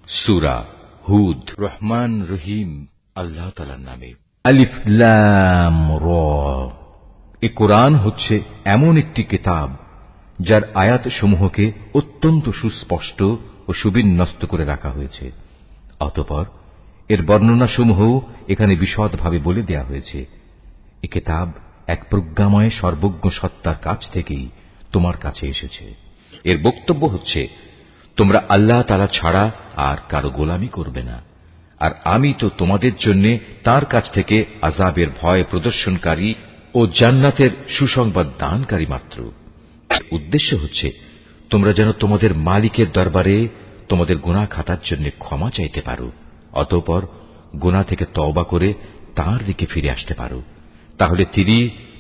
সূরা হুদ। রহমান রহিম আল্লাহ তাআলার নামে। আলিফ লাম র। এ কোরআন হচ্ছে এমন একটি কিতাব যার আয়াত সমূহকে অত্যন্ত সুস্পষ্ট ও সুবিন্যস্ত করে রাখা হয়েছে। অতঃপর এর বর্ণনা সমূহ এখানে বিশদভাবে বলে দেয়া হয়েছে। এ কিতাব এক প্রজ্ঞাময় সর্বজ্ঞ সত্তার কাছ থেকেই তোমার কাছে এসেছে। এর বক্তব্য হচ্ছে, তোমরা আল্লাহ তাআলা ছাড়া আর কারো গোলামি করবে না, আর আমি তো তোমাদের জন্য তার কাছ থেকে আযাবের ভয় প্রদর্শনকারী ও জান্নাতের সুসংবাদ দানকারী মাত্র। উদ্দেশ্য হচ্ছে তোমরা যেন তোমাদের মালিকের দরবারে তোমাদের গুনাহ খাতার জন্য ক্ষমা চাইতে পারো, অতঃপর গুনাহ থেকে তওবা করে তাঁর দিকে ফিরে আসতে পারো। তাহলে তিনি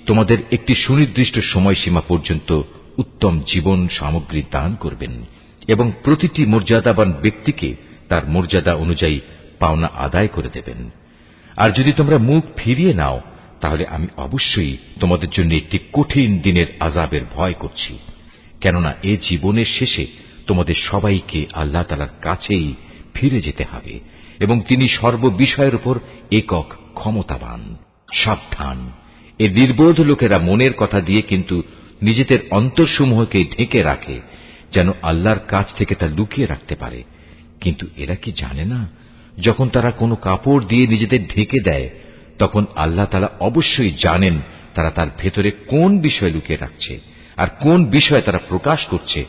তোমাদের একটি সুনির্দিষ্ট সময়সীমা পর্যন্ত উত্তম জীবন সামগ্রী দান করবেন এবং প্রতিটি মর্যাদাবান ব্যক্তিকে তার মর্যাদা অনুযায়ী পাওনা আদায় করে দেবেন। আর যদি তোমরা মুখ ফিরিয়ে নাও, তাহলে আমি অবশ্যই তোমাদের জন্য একটি কঠিন দিনের আযাবের ভয় করছি, কেননা এ জীবনের শেষে তোমাদের সবাইকে আল্লাহ তাআলার কাছেই ফিরে যেতে হবে এবং তিনি সর্ববিষয়ের উপর একক ক্ষমতাবান। সাবধান, এ নির্বোধ লোকেরা মনের কথা দিয়ে কিন্তু নিজেদের অন্তরসমূহকে ঢেকে রাখে, যেন আল্লাহর কাছ থেকে তা লুকিয়ে রাখতে পারে। কিন্তু এরা কি জানে না, যখন তারা কোনো কাপড় দিয়ে নিজেদের ঢেকে দেয়, তখন আল্লাহ তাআলা অবশ্যই জানেন তারা তার ভেতরে কোন বিষয় লুকিয়ে রাখছে আর কোন বিষয় তারা প্রকাশ করছে।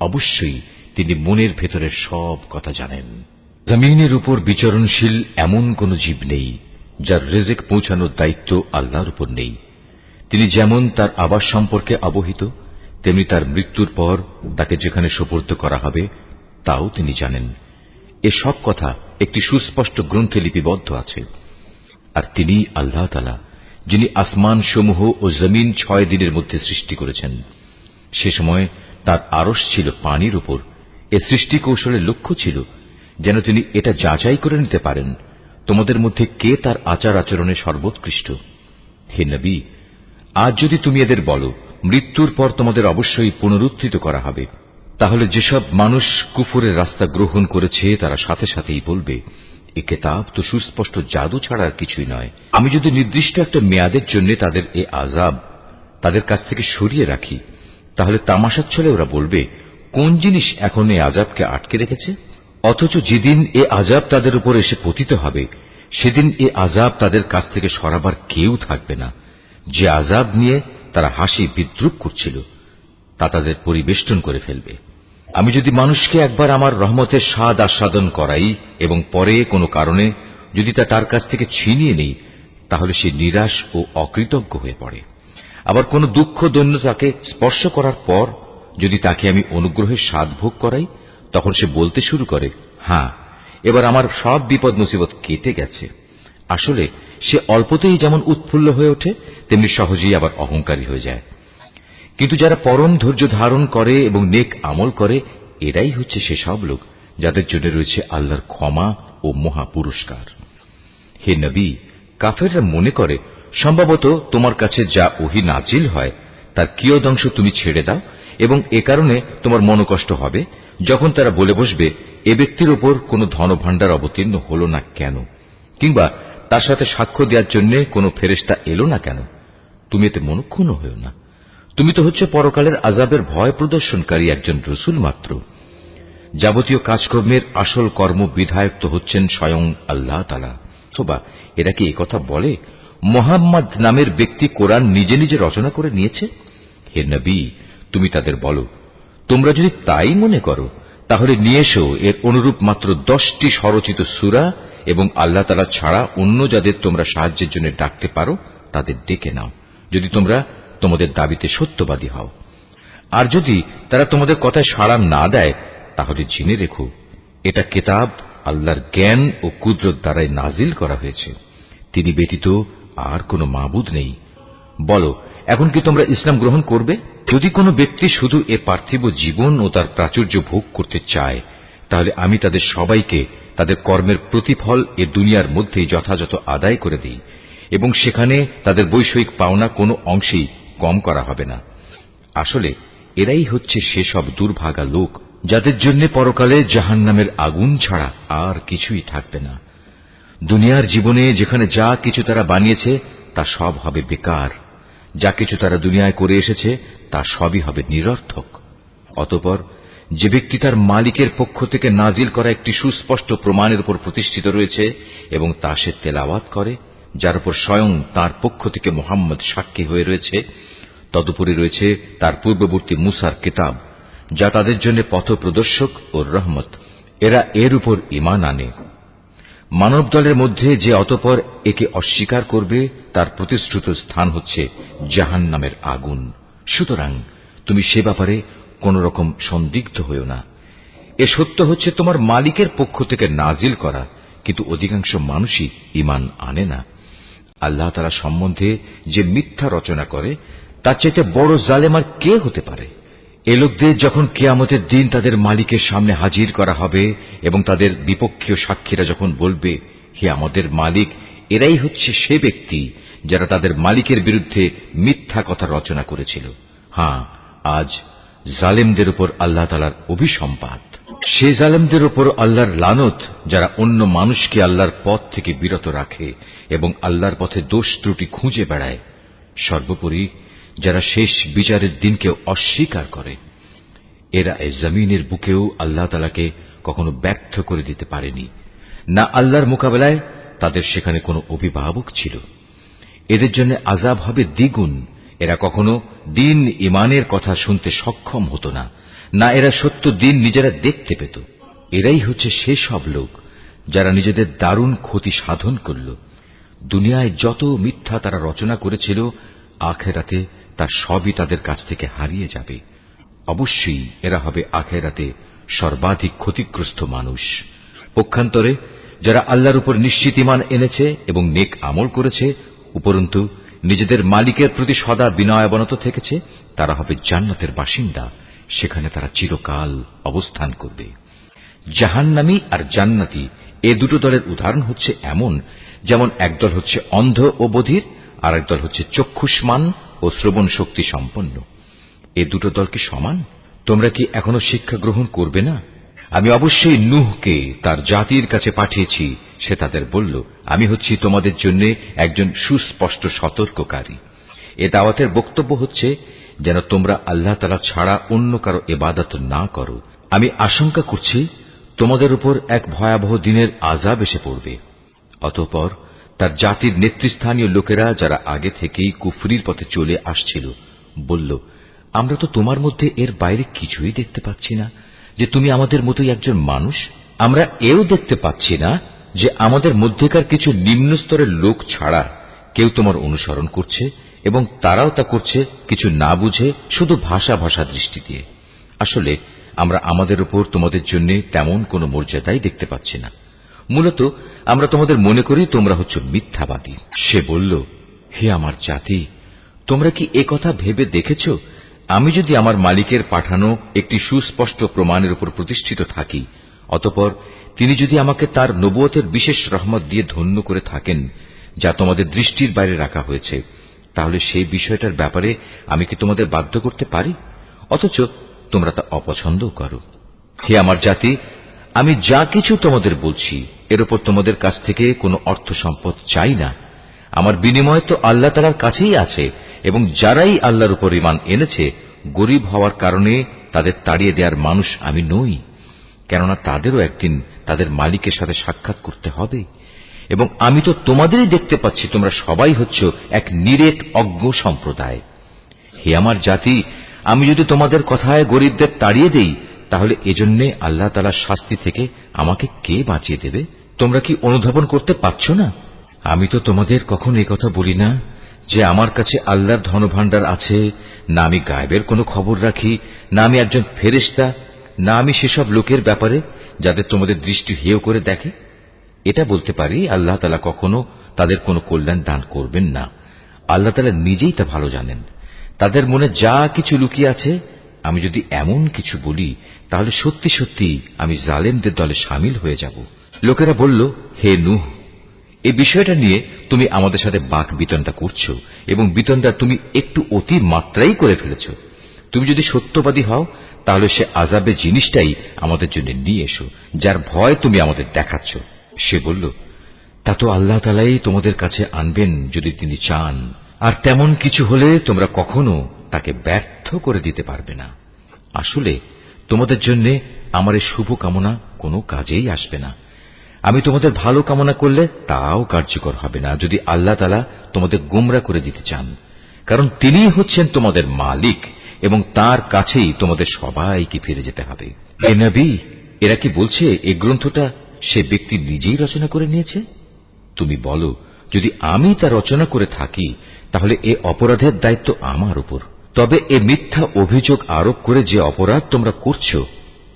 অবশ্যই তিনি মনের ভেতরের সব কথা জানেন। জমিনের উপর বিচরণশীল এমন কোন জীব নেই যার রিজিক পৌঁছানোর দায়িত্ব আল্লাহর উপর নেই। তিনি যেমন তার আবাস সম্পর্কে অবহিত, তেমনি তার মৃত্যুর পর তাকে যেখানে সোপর্দ করা হবে তাও তিনি জানেন। এসব কথা একটি সুস্পষ্ট গ্রন্থে লিপিবদ্ধ আছে। আর তিনি আল্লাহ তাআলা, যিনি আসমান সমূহ ও জমিন 6 দিনের মধ্যে সৃষ্টি করেছেন। সে সময় তার আরশ ছিল পানির উপর। এ সৃষ্টি কৌশলের লক্ষ্য ছিল যেন তিনি এটা যাচাই করে নিতে পারেন তোমাদের মধ্যে কে তার আচার আচরণে সর্বোৎকৃষ্ট। হে নবী, আজ যদি তুমি এদের বলো মৃত্যুর পর তোমাদের অবশ্যই পুনরুত্থিত করা হবে, তাহলে যেসব মানুষ কুফরের রাস্তা গ্রহণ করেছে তারা সাথে সাথেই বলবে, এ কিতাব তো সুস্পষ্ট জাদু ছাড়া আর কিছুই নয়। আমি যদি নির্দিষ্ট একটা মেয়াদের জন্য তাদের এ আযাব তাদের কাছ থেকে সরিয়ে রাখি, তাহলে তামাশার ছলে ওরা বলবে, কোন জিনিস এখন এই আযাবকে আটকে রেখেছে? অথচ যেদিন এ আযাব তাদের উপর এসে পতিত হবে, সেদিন এ আযাব তাদের কাছ থেকে সরাবার কেউ থাকবে না। যে আযাব নিয়ে তারা হাসি বিদ্রুপ করছিল তা তাদের পরিবেষ্টন করে ফেলবে। আমি যদি মানুষকে একবার আমার রহমতের স্বাদ আস্বাদন করাই এবং পরে কোনো কারণে যদি তা তার কাছ থেকে ছিনিয়ে নেই, তাহলে সে নিরাশ ও অকৃতজ্ঞ হয়ে পড়ে। আবার কোনো দুঃখ দৈন্য তাকে স্পর্শ করার পর যদি তাকে আমি অনুগ্রহের স্বাদ ভোগ করাই, তখন সে বলতে শুরু করে, হ্যাঁ, এবার আমার সব বিপদ মুসিবত কেটে গেছে। আসলে সে অল্পতেই যেমন উৎফুল্ল হয়ে ওঠে, তেমনি সহজেই আবার অহংকারী হয়ে যায়। কিন্তু যারা পরম ধৈর্য ধারণ করে এবং নেক আমল করে, এরাই হচ্ছে সেসব লোক যাদের জন্য রয়েছে আল্লাহর ক্ষমা ও মহা পুরস্কার। হে নবী, কাফেররা মনে করে সম্ভবত তোমার কাছে যা ওহী নাজিল হয় তার কিয়দংশ তুমি ছেড়ে দাও এবং এ কারণে তোমার মনোকষ্ট হবে যখন তারা বলে বসবে, এ ব্যক্তির উপর কোনো ধনভাণ্ডার অবতীর্ণ হল না কেন, কিংবা তার সাথে সাক্ষ্য দেওয়ার জন্য কোনো ফেরেশতা এলো না কেন। তুমি এতে মনক্ষুণ্ণ হও না। তুমি তো হচ্ছে পরকালের আযাবের ভয় প্রদর্শনকারী একজন রাসূল মাত্র। যাবতীয় কাজকর্মের আসল কর্ম বিধায়ক তো হচ্ছেন স্বয়ং আল্লাহ তাআলা। অথবা এরা কি একথা বলে মুহাম্মদ নামের ব্যক্তি কোরআন নিজে নিজে রচনা করে নিয়েছে? হে নবী, তুমি তাদের বলো, তোমরা যদি তাই মনে করো তাহলে নিয়ে এসো এর অনুরূপ মাত্র 10টি স্বরচিত সূরা এবং আল্লাহ তাআলা ছাড়া অন্য যাদের তোমরা সাহায্যের জন্য ডাকতে পারো তাদের ডেকে নাও, যদি তোমরা তোমাদের দাবিতে সত্যবাদী হও। আর যদি তারা তোমাদের কথায় সাড়া না দেয়, তাহলে জেনে রেখো এটা কিতাব আল্লাহর জ্ঞান ও কুদরত দ্বারাই নাজিল করা হয়েছে। তিনি ব্যতীত আর কোনো মাবুদ নেই। বলো, এখন কি তোমরা ইসলাম গ্রহণ করবে? যদি কোনো ব্যক্তি শুধু এ পার্থিব জীবন ও তার প্রাচুর্য ভোগ করতে চায়, তাহলে আমি তাদের সবাইকে তাদের কর্মের প্রতিফল এ দুনিয়ার মধ্যেই যথাযথ আদায় করে দিই এবং সেখানে তাদের বৈষয়িক পাওনা কোনো অংশেই কম করা হবে না। আসলে এরাই হচ্ছে সেসব দুর্ভাগা লোক যাদের জন্য পরকালে জাহান্নামের আগুন ছাড়া আর কিছুই থাকবে না। দুনিয়ার জীবনে যেখানে যা কিছু তারা বানিয়েছে তা সব হবে বেকার, যা কিছু তারা দুনিয়ায় করে এসেছে তা সবই হবে নিরর্থক। অতঃপর যে ব্যক্তি তার মালিকের পক্ষ থেকে নাজিল করা একটি সুস্পষ্ট প্রমাণের উপর প্রতিষ্ঠিত রয়েছে এবং তা সে তেলাওয়াত করে, যার উপর স্বয়ং তার পক্ষ থেকে মুহাম্মদ সাক্ষী হয়ে রয়েছে, তদুপরি রয়েছে তার পূর্ববর্তী মুসার কিতাব, যা তাদের জন্য পথপ্রদর্শক ও রহমত, এরা এর উপর ঈমান আনে। মানব দলের মধ্যে যে অতঃপর একে অস্বীকার করবে তার প্রতিশ্রুত স্থান হচ্ছে জাহান্নামের আগুন। সুতরাং তুমি সে ব্যাপারে কোন রকম সন্দিগ্ধ হইও না। এ সত্য হচ্ছে তোমার মালিকের পক্ষ থেকে নাজিল করা, কিন্তু অধিকাংশ মানুষই ঈমান আনে না। আল্লাহ তাআলা সম্বন্ধে যে মিথ্যা রচনা করে তার চাইতে বড় জালেম আর কে হতে পারে? এ লোকদের যখন কিয়ামতের দিন তাদের মালিকের সামনে হাজির করা হবে এবং তাদের বিপক্ষীয় সাক্ষীরা যখন বলবে, হে আমাদের মালিক, এরাই হচ্ছে সে ব্যক্তি যারা তাদের মালিকের বিরুদ্ধে মিথ্যা কথা রচনা করেছিল। হ্যাঁ, আজ জালেমদের উপর আল্লাহ তাআলার অভিসম্পাত। সে জালেমদের উপর আল্লাহর লানত যারা অন্য মানুষকে আল্লাহর পথ থেকে বিরত রাখে এবং আল্লাহর পথে দোষ ত্রুটি খুঁজে বেড়ায়। সর্বোপরি যারা শেষ বিচারের দিনকে অস্বীকার করে। এরা এই জমিনের বুকেও আল্লাহ তাআলাকে কখনো ব্যর্থ করে দিতে পারেনি, না আল্লাহর মোকাবেলায় তাদের সেখানে কোনো অভিভাবক ছিল। এদের জন্য আযাব হবে দ্বিগুণ। এরা কখনো দিন ঈমানের কথা শুনতে সক্ষম হতো না, না এরা সত্য দিন নিজেরা দেখতে পেত। এরাই হচ্ছে সে সব লোক যারা নিজেদের দারুণ ক্ষতি সাধন করল। দুনিয়ায় যত মিথ্যা তারা রচনা করেছিল, আখিরাতে তার সবই তাদের কাছ থেকে হারিয়ে যাবে। অবশ্যই এরা হবে আখিরাতে সর্বাধিক ক্ষতিগ্রস্ত মানুষ। পক্ষান্তরে যারা আল্লাহর উপর নিশ্চিত ঈমান এনেছে এবং নেক আমল করেছে, উপরন্তু নিজেদের মালিকের প্রতি সদা বিনয়াবনত থেকেছে, তারা হবে জান্নাতের বাসিন্দা। সেখানে তারা চিরকাল অবস্থান করবে। জাহান্নামী আর জান্নাতি এ দুটো দলের উদাহরণ হচ্ছে এমন, যেমন একদল হচ্ছে অন্ধ ও বধির, আর একদল হচ্ছে চক্ষুষ্মান ও শ্রবণ শক্তি সম্পন্ন। এ দুটো দল কি সমান? তোমরা কি এখনো শিক্ষা গ্রহণ করবে না? আমি অবশ্যই নূহকে তার জাতির কাছে পাঠিয়েছি। সে তাদের বলল, আমি হচ্ছি তোমাদের জন্য একজন সুস্পষ্ট সতর্ককারী। এ দাওয়াতের বক্তব্য হচ্ছে যেন তোমরা আল্লাহ তাআলা ছাড়া অন্য কারো ইবাদত না করো। আমি আশঙ্কা করছি তোমাদের উপর এক ভয়াবহ দিনের আযাব এসে পড়বে। অতঃপর তার জাতির নেতৃস্থানীয় লোকেরা, যারা আগে থেকেই কুফরির পথে চলে আসছিল, বলল, আমরা তো তোমার মধ্যে এর বাইরে কিছুই দেখতে পাচ্ছি না যে তুমি আমাদের মতোই একজন মানুষ। আমরা এও দেখতে পাচ্ছি না যে আমাদের মধ্যেকার কিছু নিম্ন স্তরের লোক ছাড়া কেউ তোমার অনুসরণ করছে, এবং তারাও তা করছে কিছু না বুঝে, শুধু ভাষা দৃষ্টি দিয়ে। আসলে আমরা আমাদের উপর তোমাদের জন্য তেমন কোনো মর্যাদাই দেখতে পাচ্ছি না। মূলত আমরা তোমাদের মনে করি তোমরা হচ্ছ মিথ্যাবাদী। সে বলল, হে আমার জাতি, তোমরা কি এ কথা ভেবে দেখেছ, আমি যদি আমার মালিকের পাঠানো একটি সুস্পষ্ট প্রমাণের উপর প্রতিষ্ঠিত থাকি, অতঃপর তিনি যদি আমাকে তার নবুয়তের বিশেষ রহমত দিয়ে ধন্য করে থাকেন, যা তোমাদের দৃষ্টির বাইরে রাখা হয়েছে, তাহলে সেই বিষয়টার ব্যাপারে আমি কি তোমাদের বাধ্য করতে পারি? অথচ তোমরা তা অপছন্দও করো। হে আমার জাতি, আমি যা কিছু তোমাদের বলছি এর উপর তোমাদের কাছ থেকে কোনো অর্থ সম্পদ চাই না। আমার বিনিময় তো আল্লাহ তাআলার কাছেই আছে, এবং যারাই আল্লাহর উপর ঈমান এনেছে, গরীব হওয়ার কারণে তাদের তাড়িয়ে দেওয়ার মানুষ আমি নই। কেননা তাদেরও একদিন তাদের মালিকের সাথে সাক্ষাৎ করতে হবে, এবং আমি তো তোমাদেরই দেখতে পাচ্ছি তোমরা সবাই হচ্ছ এক নিরেট অজ্ঞ সম্প্রদায়। হে আমার জাতি, আমি যদি তোমাদের কথায় গরীবদের তাড়িয়ে দেই, তাহলে এজন্যে আল্লাহ তাআলার শাস্তি থেকে আমাকে কে বাঁচিয়ে দেবে? তোমরা কি অনুধাবন করতে পারছ না? আমি তো তোমাদের কখনো এই কথা বলি না যে আমার কাছে আল্লাহর ধনভাণ্ডার আছে, না আমি গায়েবের কোনো খবর রাখি, না আমি একজন ফেরেশতা, না আমি সেসব লোকের ব্যাপারে যাদের তোমাদের দৃষ্টি হেয় করে দেখে। এটা বলতে পারি, আল্লাহ তাআলা কখনো তাদের কোনো কল্যাণ দান করবেন না। আল্লাহ তাআলা নিজেই তা ভালো জানেন। তাদের মনে যা কিছু লুকিয়ে আছে, আমি যদি এমন কিছু বলি, তাহলে সত্যি সত্যি আমি জালেমদের দলে শামিল হয়ে যাব। লোকেরা বলল, হে নূহ, এই বিষয়টা নিয়ে তুমি আমাদের সাথে বাক বিতণ্ডা করছো, এবং বিতণ্ডা তুমি একটু অতি মাত্রাই করে ফেলেছ। তুমি যদি সত্যবাদী হও, তাহলে সে আযাবের জিনিসটাই আমাদের জন্য নিয়ে এসো, যার ভয় তুমি আমাদের দেখাচ্ছ। সে বলল, তা তো আল্লাহ তাআলাই তোমাদের কাছে আনবেন যদি তিনি চান, আর তেমন কিছু হলে তোমরা কখনো তাকে ব্যর্থ করে দিতে পারবে না। আসলে তোমাদের জন্য আমার এই শুভ কামনা কোনো কাজেই আসবে না। আমি তোমাদের ভালো কামনা করলে তাও কার্যকর হবে না যদি আল্লাহ তাআলা তোমাদের গোমরা করে দিতে চান, কারণ তিনিই হচ্ছেন তোমাদের মালিক এবং তার কাছেই তোমাদের সবাইকে ফিরে যেতে হবে। হে নবী, এরা কি বলছে এই গ্রন্থটা সে ব্যক্তি নিজেই রচনা করে নিয়েছে? তুমি বলো, যদি আমি তা রচনা করে থাকি তাহলে এ অপরাধের দায়িত্ব আমার উপর। তবে এ মিথ্যা অভিযোগ আরোপ করে যে অপরাধ তোমরা করছো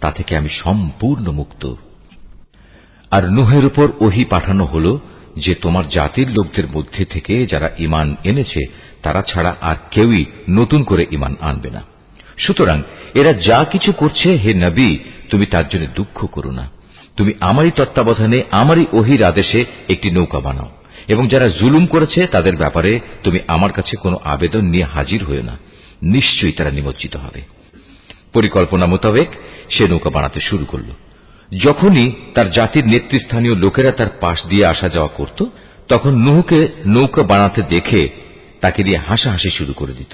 তা থেকে আমি সম্পূর্ণ মুক্ত। আর নূহের উপর ওহী পাঠানো হলো যে তোমার জাতির লোকদের মধ্যে থেকে যারা ঈমান এনেছে তারা ছাড়া আর কেউই নতুন করে ঈমান আনবে না। সুতরাং এরা যা কিছু করছে, হে নবী, তুমি তার জন্য দুঃখ করো না। তুমি আমারই তত্ত্বাবধানে আমারই ওহীর আদেশে একটি নৌকা বানাও, এবং যারা জুলুম করেছে তাদের ব্যাপারে তুমি আমার কাছে কোনো আবেদন নিয়ে হাজির হয়ো না। নিশ্চয়ই তারা নিমজ্জিত হবে। পরিকল্পনা মোতাবেক সে নৌকা বানাতে শুরু করল। যখনই তার জাতির নেতৃস্থানীয় লোকেরা তার পাশ দিয়ে আসা যাওয়া করত, তখন নূহকে নৌকা বানাতে দেখে তাকে দিয়ে হাসাহাসি শুরু করে দিত।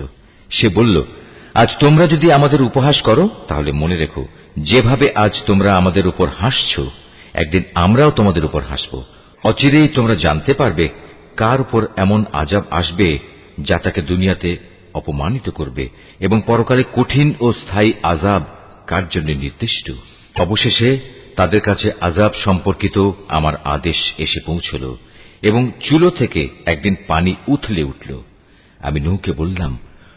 সে বলল, আজ তোমরা যদি আমাদের উপহাস করো তাহলে মনে রেখো, যেভাবে আজ তোমরা আমাদের উপর হাসছ, একদিন আমরাও তোমাদের উপর হাসব। অচিরেই তোমরা জানতে পারবে কার উপর এমন আযাব আসবে যা তাকে দুনিয়াতে অপমানিত করবে, এবং পরকালে কঠিন ও স্থায়ী আযাব কার জন্য নির্দিষ্ট। অবশেষে তাদের কাছে আযাব সম্পর্কিত আমার আদেশ এসে পৌঁছল, এবং চুলো থেকে একদিন পানি উথলে উঠল। আমি নূহকে বললাম,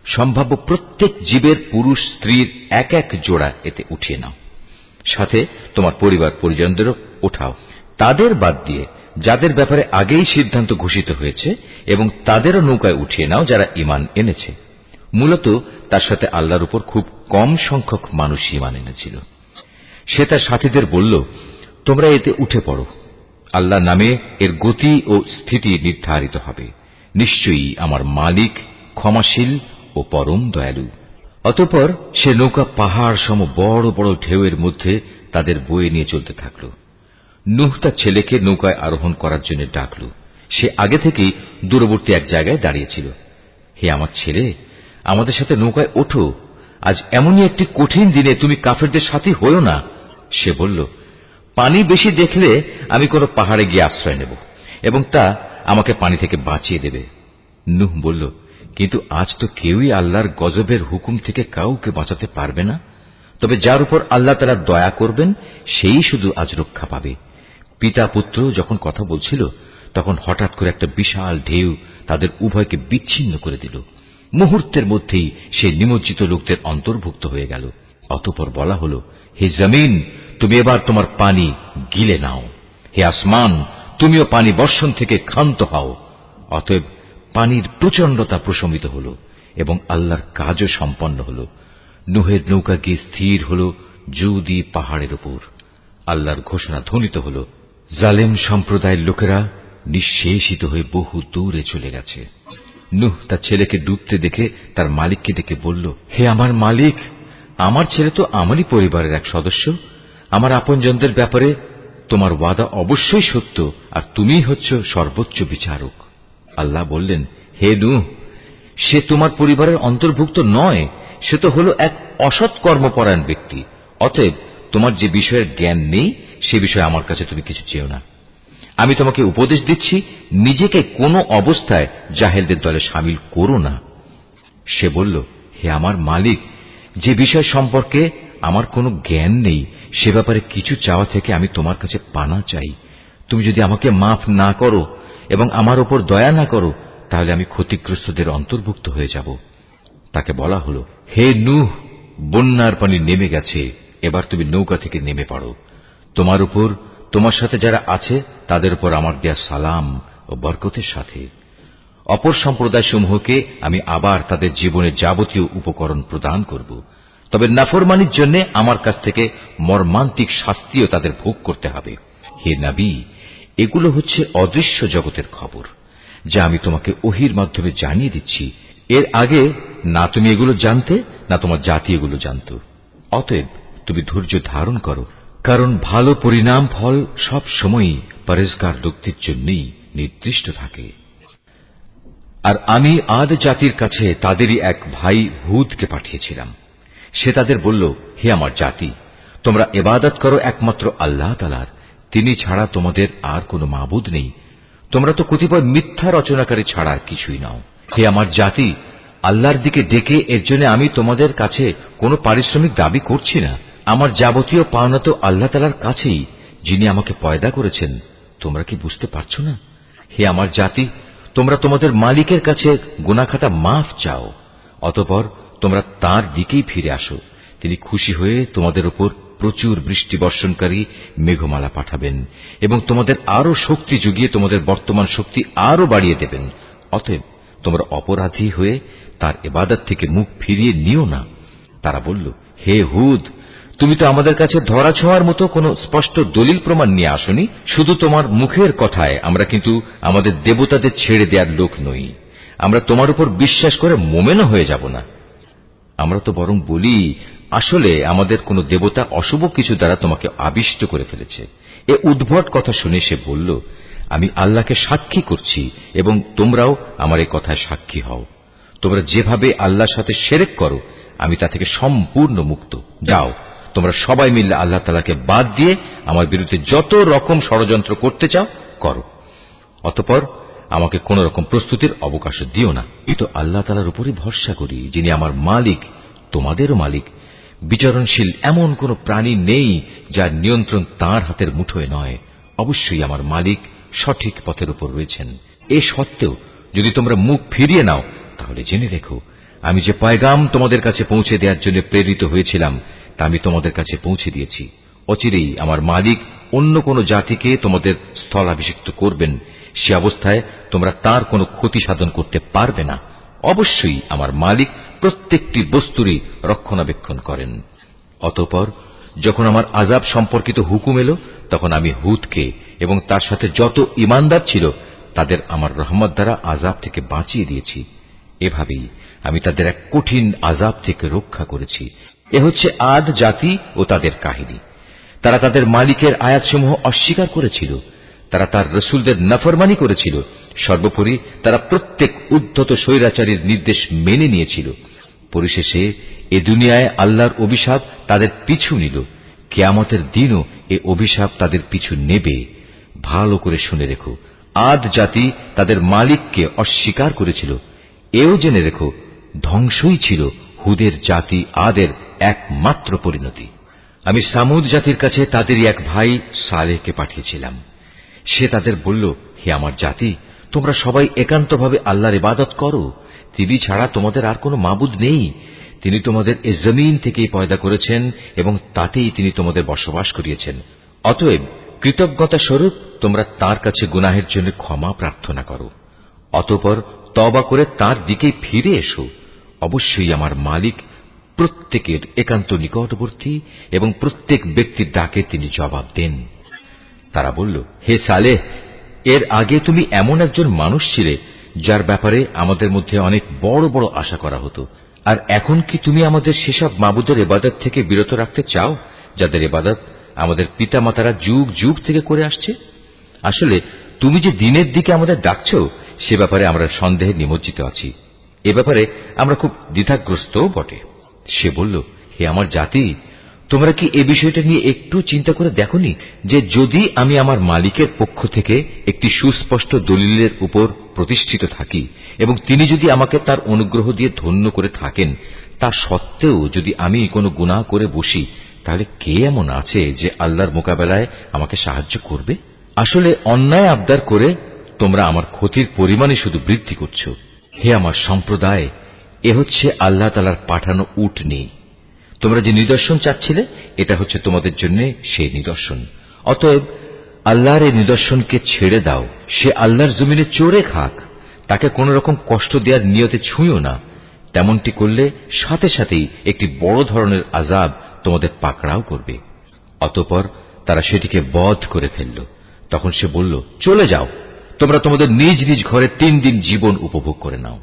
সম্ভাব্য প্রত্যেক জীবের পুরুষ স্ত্রীর এক এক জোড়া এতে উঠিয়ে নাও, সাথে তোমার পরিবার পরিজনদেরও ওঠাও। তাদের বাদ দিয়ে যাদের ব্যাপারে আগেই সিদ্ধান্ত ঘোষিত হয়েছে, এবং তাদেরও নৌকায় উঠিয়ে নাও যারা ঈমান এনেছে। মূলত তার সাথে আল্লাহর উপর খুব কম সংখ্যক মানুষ ঈমান এনেছিল। সে তার সাথীদের বলল, তোমরা এতে উঠে পড়ো। আল্লাহ নামে এর গতি ও স্থিতি নির্ধারিত হবে। নিশ্চয়ই আমার মালিক ক্ষমাশীল ও পরম দয়ালু। অতঃপর সে নৌকা পাহাড় সম বড় বড় ঢেউয়ের মধ্যে তাদের বয়ে নিয়ে চলতে থাকল। নূহ তার ছেলেকে নৌকায় আরোহণ করার জন্য ডাকল। সে আগে থেকেই দূরবর্তী এক জায়গায় দাঁড়িয়েছিল। হে আমার ছেলে, আমাদের সাথে নৌকায় ওঠো। আজ এমনই একটি কঠিন দিনে তুমি কাফেরদের সাথী হয়ো না। সে বলল, পানি বেশি দেখলে আমি কোনো পাহাড়ে গিয়ে আশ্রয় নেব, এবং তা আমাকে পানি থেকে বাঁচিয়ে দেবে। নূহ বলল, কিন্তু আজ তো কেউই আল্লাহর গজবের হুকুম থেকে কাউকে বাঁচাতে পারবে না। তবে যার উপর আল্লাহ তাআলা দয়া করবেন সেই শুধু আজ রক্ষা পাবে। পিতা পুত্র যখন কথা বলছিল, তখন হঠাৎ করে একটা বিশাল ঢেউ তাদের উভয়কে বিচ্ছিন্ন করে দিল। মুহূর্তের মধ্যেই সে নিমজ্জিত লোকদের অন্তর্ভুক্ত হয়ে গেল। অতঃপর বলা হল, হে জমিন, তুমি এবার তোমার পানি গিলে নাও। হে আসমান, তুমিও পানি বর্ষণ থেকে ক্ষান্ত হও। অতএব পানির প্রচণ্ডতা প্রশমিত হল, এবং আল্লাহর কাজও সম্পন্ন হল। নূহের নৌকা গিয়ে স্থির হল জুদি পাহাড়ের উপর। আল্লাহর ঘোষণা ধ্বনিত হল, জালেম সম্প্রদায়ের লোকেরা নিঃশেষিত হয়ে বহু দূরে চলে গেছে। নূহ তার ছেলেকে ডুবতে দেখে তার মালিককে ডেকে বলল, হে আমার মালিক, আমার ছেলে তো আমারই পরিবারের এক সদস্য। আমার আপনজনদের ব্যাপারে তোমার ওয়াদা অবশ্যই সত্য, আর তুমিই হচ্ছ সর্বোচ্চ বিচারক। আল্লাহ বললেন, হে নূহ, সে তোমার পরিবারের অন্তর্ভুক্ত নয়, সে তো হল এক অসৎ কর্মপরায়ণ ব্যক্তি। অতএব তোমার যে বিষয়ের জ্ঞান নেই সে বিষয়ে আমার কাছে তুমি কিছু চেও না। আমি তোমাকে উপদেশ দিচ্ছি, নিজেকে কোনো অবস্থায় জাহেলদের দলে সামিল করো না। সে বলল, হে আমার মালিক, যে বিষয় সম্পর্কে আমার কোনো জ্ঞান নেই সে ব্যাপারে কিছু চাওয়া থেকে আমি তোমার কাছে পানা চাই। তুমি যদি আমাকে মাফ না করো এবং আমার ওপর দয়া না করো, তাহলে আমি ক্ষতিগ্রস্তদের অন্তর্ভুক্ত হয়ে যাব। তাকে বলা হল, হে নূহ, বন্যার পানি নেমে গেছে, এবার তুমি নৌকা থেকে নেমে পড়ো। তোমার উপর, তোমার সাথে যারা আছে তাদের উপর আমার দেয়া সালাম ও বরকতের সাথে। অপর সম্প্রদায় সমূহকে আমি আবার তাদের জীবনের যাবতীয় উপকরণ প্রদান করব। তবে নাফরমানির জন্য আমার কাছ থেকে মর্মান্তিক শাস্তিও তাদের ভোগ করতে হবে। হে নবী, এগুলো হচ্ছে অদৃশ্য জগতের খবর, যা আমি তোমাকে ওহীর মাধ্যমে জানিয়ে দিচ্ছি। এর আগে না তুমি এগুলো জানতে, না তোমার জাতি এগুলো জানত। অতএব তুমি ধৈর্য ধারণ করো, কারণ ভালো পরিণাম ফল সব সময়ই পরেজগার লোকদের জন্যই নির্দিষ্ট থাকে। আর আমি আদ জাতির কাছে তাদেরই এক ভাই হুদকে পাঠিয়েছিলাম। সে তাদের বলল, হে আমার জাতি, তোমরা ইবাদত করো একমাত্র আল্লাহ তাআলার, তিনি ছাড়া তোমাদের আর কোনো মাবুদ নেই। তোমরা তো কতিপয় মিথ্যা রচনাকারী ছাড়া আর কিছুই নাও। হে আমার জাতি, আল্লাহর দিকে ডেকে এর জন্য আমি তোমাদের কাছে কোনো পারিশ্রমিক দাবি করছি না। আমার যাবতীয় পাওনা তো আল্লাহ তাআলার কাছেই, যিনি আমাকে পয়দা করেছেন। তোমরা কি বুঝতে পারছো না? হে আমার জাতি, তোমরা তোমাদের মালিকের কাছে গুনাহখাতা মাফ চাও, অতঃপর তোমরা তার দিকেই ফিরে আসো। তিনি খুশি হয়ে তোমাদের উপর প্রচুর বৃষ্টি বর্ষণকারী মেঘমালা পাঠাবেন এবং তোমাদের আরো শক্তি জুগিয়ে তোমাদের বর্তমান শক্তি আরো বাড়িয়ে দেবেন। অতএব তোমরা অপরাধী হয়ে তার ইবাদত থেকে মুখ ফিরিয়ে নিও না। তারা বলল, হে হুদ, তুমি তো আমাদের কাছে ধরা ছোঁয়ার মতো কোনো স্পষ্ট দলিল প্রমাণ নিয়ে আসনি। শুধু তোমার মুখের কথায় আমরা কিন্তু আমাদের দেবতাদের ছেড়ে দেওয়ার লোক নই। আমরা তোমার উপর বিশ্বাস করে মোমেনও হয়ে যাব না। আমরা তো বরং বলি, আসলে আমাদের কোন দেবতা অশুভ কিছু দ্বারা তোমাকে আবিষ্ট করে ফেলেছে। এ উদ্ভট কথা শুনে সে বলল, আমি আল্লাহকে সাক্ষী করছি এবং তোমরাও আমার এই কথায় সাক্ষী হও। তোমরা যেভাবে আল্লাহর সাথে শিরক করো, আমি তা থেকে সম্পূর্ণ মুক্ত। যাও, তোমরা সবাই মিলে আল্লাহ তাআলাকে বাদ দিয়ে আমার বিরুদ্ধে যত রকম ষড়যন্ত্র করতে চাও করো, অতঃপর আমাকে কোন রকম প্রস্তুতির অবকাশ দিও না। এই তো আল্লাহ তাআলার উপরই ভরসা করি, যিনি আমার মালিক, তোমাদেরও মালিক। বিচরণশীল এমন কোন প্রাণী নেই যার নিয়ন্ত্রণ তাঁর হাতের মুঠোয় নয়। অবশ্যই আমার মালিক সঠিক পথের উপর রয়েছেন। এ সত্ত্বেও যদি তোমরা মুখ ফিরিয়ে নাও, তাহলে জেনে রেখো, আমি যে পয়গাম তোমাদের কাছে পৌঁছে দেওয়ার জন্য প্রেরিত হয়েছিলাম তা আমি তোমাদের কাছে পৌঁছে দিয়েছি। অচিরেই আমার মালিক অন্য কোন জাতিকে তোমাদের স্থলাভিষিক্ত করবেন। সে অবস্থায় তোমরা তার কোনো ক্ষতি সাধন করতে পারবে না। অবশ্যই আমার মালিক প্রত্যেকটি বস্তুরই রক্ষণাবেক্ষণ করেন। অতঃপর যখন আমার আযাব সম্পর্কিত হুকুম এলো, তখন আমি হুদকে এবং তার সাথে যত ঈমানদার ছিল তাদের আমার রহমত দ্বারা আযাব থেকে বাঁচিয়ে দিয়েছি। এভাবেই আমি তাদের এক কঠিন আযাব থেকে রক্ষা করেছি। এ হচ্ছে আদ জাতি ও তাদের কাহিনী। তারা তাদের মালিকের আয়াতসমূহ অস্বীকার করেছিল, তারা তার রসুলদের নাফরমানি করেছিল। সর্বোপরি তারা প্রত্যেক উদ্ধত স্বৈরাচারীর নির্দেশ মেনে নিয়েছিল। পরিশেষে এ দুনিয়ায় আল্লাহর অভিশাপ তাদের পিছু নিল, কিয়ামতের দিনও এ অভিশাপ তাদের পিছু নেবে। ভালো করে শুনে রেখো, আদ জাতি তাদের মালিককে অস্বীকার করেছিল। এও জেনে রেখো, ধ্বংসই ছিল হুদের জাতি আদের একমাত্র পরিণতি। আমি সামুদ জাতির কাছে তাদেরই এক ভাই সালেহকে পাঠিয়েছিলাম। সে তাদের বলল, হে আমার জাতি, তোমরা সবাই একান্তভাবে আল্লাহর ইবাদত করো। তিনি ছাড়া তোমাদের আর কোনো মাবুদ নেই। তিনি তোমাদের এ জমিন থেকেই পয়দা করেছেন এবং তাতেই তিনি তোমাদের বসবাস করিয়েছেন। অতএব কৃতজ্ঞতা স্বরূপ তোমরা তার কাছে গুনাহের জন্য ক্ষমা প্রার্থনা করো, অতঃপর তওবা করে তার দিকেই ফিরে এসো। অবশ্যই আমার মালিক প্রত্যেকের একান্ত নিকটবর্তী এবং প্রত্যেক ব্যক্তির ডাকে তিনি জবাব দেন। তারা বলল, হে সালেহ, এর আগে তুমি এমন একজন মানুষ ছিলে যার ব্যাপারে আমাদের মধ্যে অনেক বড় বড় আশা করা হতো। আর এখন কি তুমি আমাদের সেসব মাবুদের ইবাদত থেকে বিরত রাখতে চাও যাদের ইবাদত আমাদের পিতামাতারা যুগ যুগ থেকে করে আসছে? আসলে তুমি যে দিনের দিকে আমাদের ডাকছো সে ব্যাপারে আমরা সন্দেহে নিমজ্জিত আছি। এ ব্যাপারে আমরা খুব দ্বিধাগ্রস্তও বটে। সে বলল, হে আমার জাতি, তোমরা কি এ বিষয়টা নিয়ে একটু চিন্তা করে দেখোনি যে যদি আমি আমার মালিকের পক্ষ থেকে একটি সুস্পষ্ট দলিলের উপর প্রতিষ্ঠিত থাকি এবং তিনি যদি আমাকে তার অনুগ্রহ দিয়ে ধন্য করে থাকেন, তা সত্ত্বেও যদি আমি কোনো গুনাহ করে বসি, তাহলে কে এমন আছে যে আল্লাহর মোকাবেলায় আমাকে সাহায্য করবে? আসলে অন্যায় আবদার করে তোমরা আমার ক্ষতির পরিমাণই শুধু বৃদ্ধি করছো। হে আমার সম্প্রদায়, এ হচ্ছে আল্লাহ তাআলার পাঠানো উটনী। তোমরা যে নিদর্শন চাচ্ছিলে, এটা হচ্ছে তোমাদের জন্য সেই নিদর্শন। অতএব আল্লাহর এই নিদর্শনকে ছেড়ে দাও। সে আল্লাহর জমিনে চড়ে খাক, তাকে কোন রকম কষ্ট দেওয়ার নিয়তে ছুঁয়ো না। তেমনটি করলে সাথে সাথেই একটি বড় ধরনের আযাব তোমাদের পাকড়াও করবে। অতঃপর তারা সেটিকে বধ করে ফেলল। তখন সে বলল, চলে যাও, তোমরা তোমাদের নিজ নিজ ঘরে 3 দিন জীবন উপভোগ করে নাও।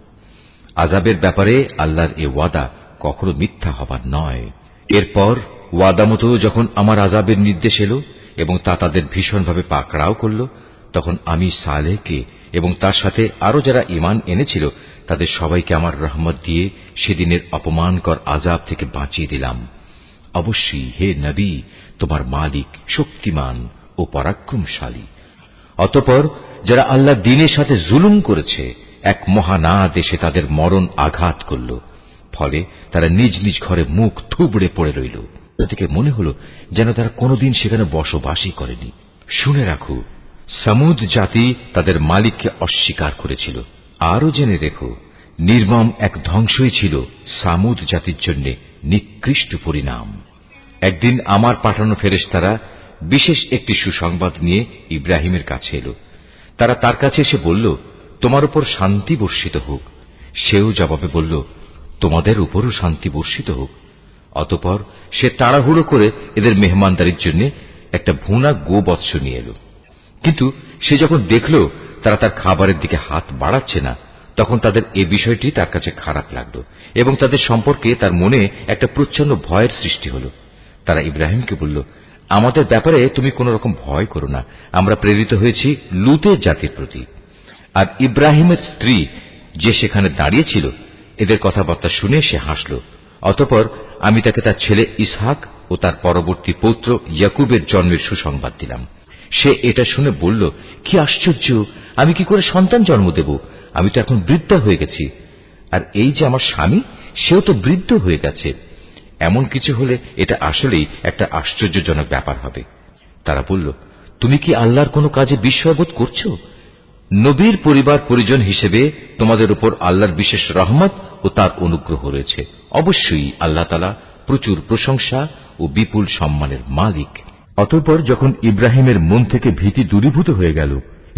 আযাবের ব্যাপারে আল্লাহর এ ওয়াদা কখনো মিথ্যা হবার নয়। এরপর ওয়াদামতো যখন আমার আযাবের নির্দেশ এলো এবং তা তাদের ভীষণভাবে পাকড়াও করল, তখন আমি সালেহকে এবং তার সাথে আরো যারা ঈমান এনেছিল তাদের সবাইকে আমার রহমত দিয়ে সেদিনের অপমানকর আযাব থেকে বাঁচিয়ে দিলাম। অবশ্যই হে নবী, তোমার মালিক শক্তিমান ও পরাক্রমশালী। অতঃপর যারা আল্লাহ দ্বীনের সাথে জুলুম করেছে, এক মহানাদ এসে তাদের মরণ আঘাত করল, ফলে তারা নিজ নিজ ঘরে মুখ থুবড়ে পড়ে রইল। থেকে মনে হল যেন তারা কোনোদিন সেখানে বসবাসই করেনি। শুনে রাখো, সামুদ জাতি তাদের মালিককে অস্বীকার করেছিল। আরও জেনে রেখো, নির্মম এক ধ্বংসই ছিল সামুদ জাতির জন্য নিকৃষ্ট পরিণাম। একদিন আমার পাঠানো ফেরেশতারা বিশেষ একটি সুসংবাদ নিয়ে ইব্রাহিমের কাছে এলো। তারা তার কাছে এসে বলল, তোমার উপর শান্তি বর্ষিত হোক। সেও জবাবে বলল, তোমাদের উপরও শান্তি বর্ষিত হোক। অতঃপর সে তাড়াহুড়ো করে এদের মেহমানদারির জন্য একটা ভুনা গোবৎস নিয়ে এলো। কিন্তু সে যখন দেখল তারা তার খাবারের দিকে হাত বাড়াচ্ছে না, তখন তাদের এ বিষয়টি তার কাছে খারাপ লাগলো এবং তাদের সম্পর্কে তার মনে একটা প্রচ্ছন্ন ভয়ের সৃষ্টি হল। তারা ইব্রাহিমকে বলল, আমাদের ব্যাপারে তুমি কোন রকম ভয় করো না, আমরা প্রেরিত হয়েছি লুতের জাতির প্রতি। আর ইব্রাহিমের স্ত্রী যে সেখানে দাঁড়িয়েছিল, এদের কথাবার্তা শুনে সে হাসল। অতঃপর আমি তাকে তার ছেলে ইসহাক ও তার পরবর্তী পৌত্র ইয়াকুবের জন্মের সুসংবাদ দিলাম। সে এটা শুনে বলল, কি আশ্চর্য, আমি কি করে সন্তান জন্ম দেব? আমি তো এখন বৃদ্ধা হয়ে গেছি, আর এই যে আমার স্বামী, সেও তো বৃদ্ধ হয়ে গেছে। এমন কিছু হলে এটা আসলেই একটা আশ্চর্যজনক ব্যাপার হবে। তারা বলল, তুমি কি আল্লাহর কোনো কাজে বিস্ময়বোধ করছো? নবীর পরিবার পরিজন হিসেবে তোমাদের উপর আল্লাহর বিশেষ রহমত ও তার অনুগ্রহ রয়েছে। অবশ্যই আল্লাহ তাআলা প্রচুর প্রশংসা ও বিপুল সম্মানের মালিক। অতঃপর যখন ইব্রাহিমের মন থেকে ভীতি দূরীভূত হয়ে গেল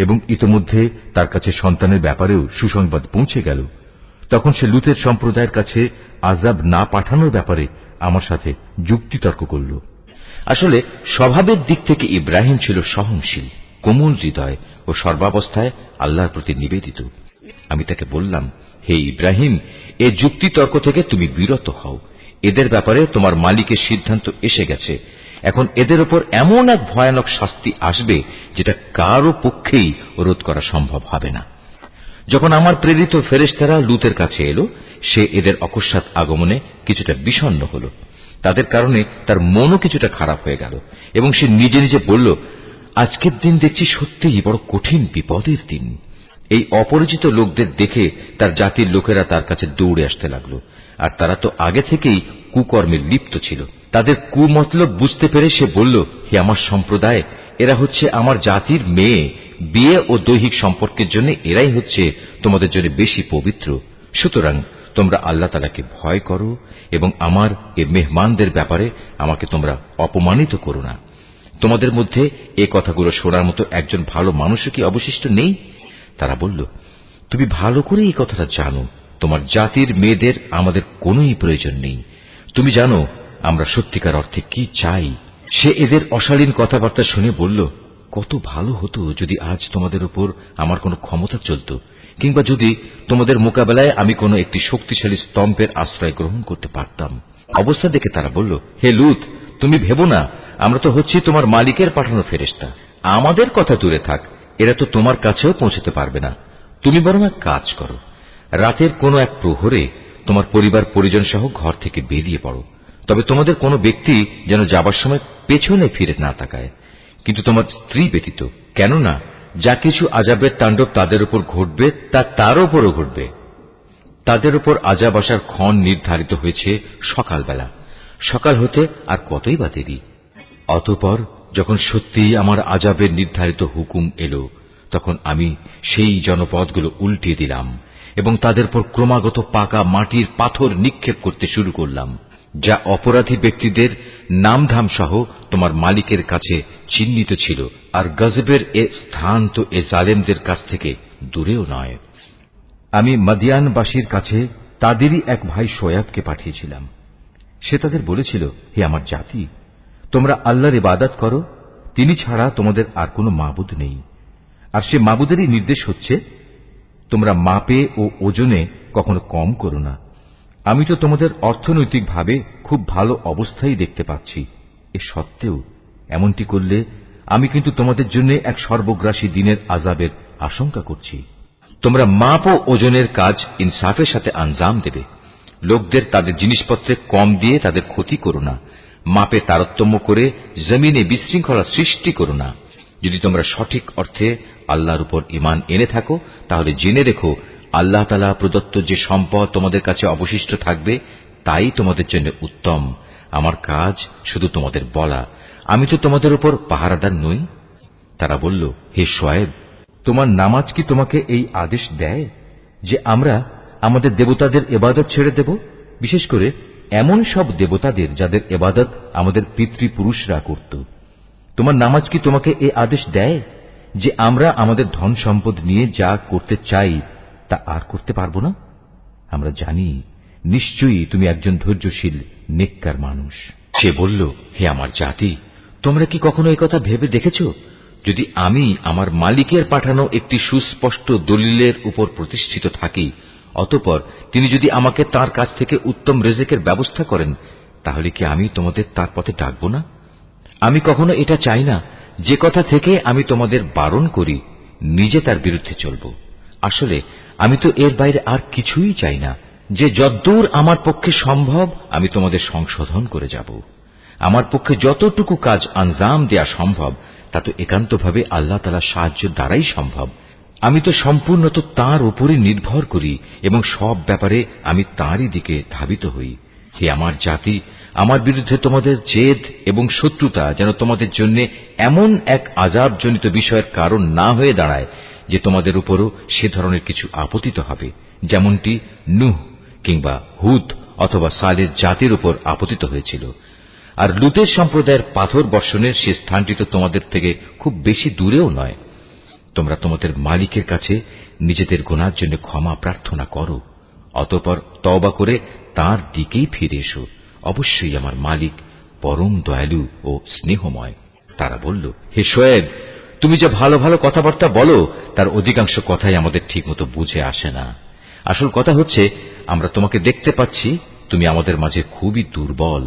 এবং ইতোমধ্যে তার কাছে সন্তানের ব্যাপারেও সুসংবাদ পৌঁছে গেল, তখন সে লুতের সম্প্রদায়ের কাছে আযাব না পাঠানোর ব্যাপারে আমার সাথে যুক্তিতর্ক করল। আসলে স্বভাবের দিক থেকে ইব্রাহিম ছিল সহনশীল, কোমল হৃদয় ও সর্বাবস্থায় আল্লাহর প্রতি নিবেদিত। আমি তাকে বললাম, হে ইব্রাহিম, এ যুক্তিতর্ক থেকে তুমি বিরত হও। এদের ব্যাপারে তোমার মালিকের সিদ্ধান্ত এসে গেছে। এখন এদের উপর এমন এক ভয়ানক শাস্তি আসবে যেটা কারো পক্ষেই রোধ করা সম্ভব হবে না। যখন আমার প্রেরিত ফেরেশতারা লুতের কাছে এলো, সে এদের অকস্মাৎ আগমনে কিছুটা বিষণ্ণ হল। তাদের কারণে তার মনও কিছুটা খারাপ হয়ে গেল এবং সে নিজে নিজে বলল, আজকের দিন দেখছি সত্যিই বড় কঠিন বিপদের দিন। এই অপরিচিত লোকদের দেখে তার জাতির লোকেরা তার কাছে দৌড়ে আসতে লাগলো, আর তারা তো আগে থেকেই কুকর্মে লিপ্ত ছিল। তাদের কুমতলব বুঝতে পেরে সে বলল, হে আমার সম্প্রদায়, এরা হচ্ছে আমার জাতির মেয়ে। বিয়ে ও দৈহিক সম্পর্কের জন্য এরাই হচ্ছে তোমাদের জন্য বেশি পবিত্র। সুতরাং তোমরা আল্লাহ তাআলাকে ভয় করো এবং আমার এ মেহমানদের ব্যাপারে আমাকে তোমরা অপমানিত করো না। তোমাদের মধ্যে এ কথাগুলো শোনার মতো একজন ভালো মানুষও কি অবশিষ্ট নেই? তারা বলল, তুমি ভালো করে এই কথাটা জানো, তোমার জাতির মেয়েদের আমাদের কোনোই প্রয়োজন নেই। তুমি জানো আমরা সত্যিকার অর্থে কি চাই। সে এদের অশালীন কথাবার্তা শুনে বলল, কত ভালো হতো যদি আজ তোমাদের উপর আমার কোনো ক্ষমতা চলত, কিংবা যদি তোমাদের মোকাবেলায় আমি কোনো একটি শক্তিশালী স্তম্ভের আশ্রয় গ্রহণ করতে পারতাম। অবস্থা দেখে তারা বলল, হে লূত, তুমি ভেবো না, আমরা তো হচ্ছি তোমার মালিকের পাঠানো ফেরেশতা। আমাদের কথা দূরে থাক, এরা তো তোমার কাছেও পৌঁছতে পারবে না। তুমি বরং এক কাজ করো, রাতের কোনো এক প্রহরে তোমার পরিবার পরিজন সহ ঘর থেকে বেরিয়ে পড়ো। তবে তোমাদের কোনো ব্যক্তি যেন যাবার সময় পেছনে ফিরে না তাকায়, কিন্তু তোমার স্ত্রী ব্যতীত। কেননা যা কিছু আযাবের তাণ্ডব তাদের উপর ঘটবে তা তার উপরও ঘটবে। তাদের উপর আযাব আসার ক্ষণ নির্ধারিত হয়েছে সকালবেলা। সকাল হতে আর কতই বা দেরি। অতঃপর যখন সত্যিই আমার আযাবের নির্ধারিত হুকুম এলো, তখন আমি সেই জনপদগুলো উল্টিয়ে দিলাম এবং তাদের উপর ক্রমাগত পাকা মাটির পাথর নিক্ষেপ করতে শুরু করলাম, যা অপরাধী ব্যক্তিদের নামধাম সহ তোমার মালিকের কাছে চিহ্নিত ছিল। আর গজবের এ স্থান তো এ জালেমদের কাছ থেকে দূরেও নয়। আমি মাদিয়ানবাসীর কাছে তাদেরই এক ভাই শোয়াবকে পাঠিয়েছিলাম। সে তাদের বলেছিল, হে আমার জাতি, তোমরা আল্লাহর ইবাদত করো, তিনি ছাড়া তোমাদের আর কোনো মাবুদ নেই। আর সে মাবুদেরই নির্দেশ হচ্ছে, তোমরা মাপে ও ওজনে কখনো কম করো না। আমি তো তোমাদের অর্থনৈতিকভাবে খুব ভালো অবস্থায় দেখতে পাচ্ছি। এ সত্ত্বেও এমনটি করলে আমি কিন্তু তোমাদের জন্য এক সর্বগ্রাসী দিনের আযাবের আশঙ্কা করছি। তোমরা মাপ ও ওজনের কাজ ইনসাফের সাথে আঞ্জাম দেবে। লোকদের তাদের জিনিসপত্রে কম দিয়ে তাদের ক্ষতি করো না। মাপে তারতম্য করে জমিনে বিশৃঙ্খলা সৃষ্টি করো না। যদি তোমরা সঠিক অর্থে আল্লাহর উপর ঈমান এনে থাকো, তাহলে জেনে রেখো আল্লাহ তাআলা প্রদত্ত যে সম্পদ তোমাদের কাছে অবশিষ্ট থাকবে তাই তোমাদের জন্য উত্তম। আমার কাজ শুধু তোমাদের বলা, আমি তো তোমাদের উপর পাহারাদার নই। তারা বলল, হে শুআয়ব, তোমার নামাজ কি তোমাকে এই আদেশ দেয় যে আমরা আমাদের দেবতাদের ইবাদত ছেড়ে দেব, বিশেষ করে এমন সব দেবতাদের যাদের ইবাদত আমাদের পিতৃপুরুষরা করত? তোমার নামাজ কি তোমাকে এই আদেশ দেয় যে আমরা আমাদের ধন সম্পদ নিয়ে যা করতে চাই তা আর করতে পারবো না? আমরা জানি নিশ্চয়ই তুমি একজন ধৈর্যশীল নেককার মানুষ। সে বলল, হে আমার জাতি, তোমরা কি কখনো এই কথা ভেবে দেখেছ, যদি আমি আমার মালিকের পাঠানো একটি সুস্পষ্ট দলিলের উপর প্রতিষ্ঠিত থাকি, অতঃপর তিনি যদি আমাকে তার কাছ থেকে উত্তম রিজিকের ব্যবস্থা করেন, তাহলে কি আমি তোমাদের তার পথে ডাকব না? আমি কখনো এটা চাই না যে কথা থেকে আমি তোমাদের বারণ করি নিজে তার বিরুদ্ধে চলব। আসলে আমি তো এর বাইরে আর কিছুই চাই না, যে যদ্দূর আমার পক্ষে সম্ভব আমি তোমাদের সংশোধন করে যাব। আমার পক্ষে যতটুকু কাজ আঞ্জাম দেয়া সম্ভব তা তো একান্তভাবে আল্লাহ তাআলার সাহায্য দ্বারাই সম্ভব। আমি তো সম্পূর্ণত তাঁর উপরই নির্ভর করি এবং সব ব্যাপারে আমি তাঁরই দিকে ধাবিত হই। হে আমার জাতি, আমার বিরুদ্ধে তোমাদের জেদ এবং শত্রুতা যেন তোমাদের জন্য এমন এক আযাবজনিত বিষয়ের কারণ না হয়ে দাঁড়ায় যে তোমাদের উপরও সে ধরনের কিছু আপতিত হবে, যেমনটি নূহ কিংবা হুদ অথবা সালেহ জাতির উপর আপতিত হয়েছিল। আর লুতের সম্প্রদায়ের পাথর বর্ষণের সে স্থানটি তো তোমাদের থেকে খুব বেশি দূরেও নয়। তোমরা তোমাদের মালিকের কাছে নিজেদের গুনার জন্য ক্ষমা প্রার্থনা করো, অতঃপর তওবা করে তাঁর দিকেই ফিরে এসো। অবশ্যই আমার মালিক পরম দয়ালু ও স্নেহময়। তারা বলল, হে শুআয়ব, তুমি যে ভালো ভালো কথাবার্তা বলো তার অধিকাংশ কথাই আমাদের ঠিকমতো বুঝে আসে না। আসল কথা হচ্ছে, আমরা তোমাকে দেখতে পাচ্ছি তুমি আমাদের মাঝে খুবই দুর্বল।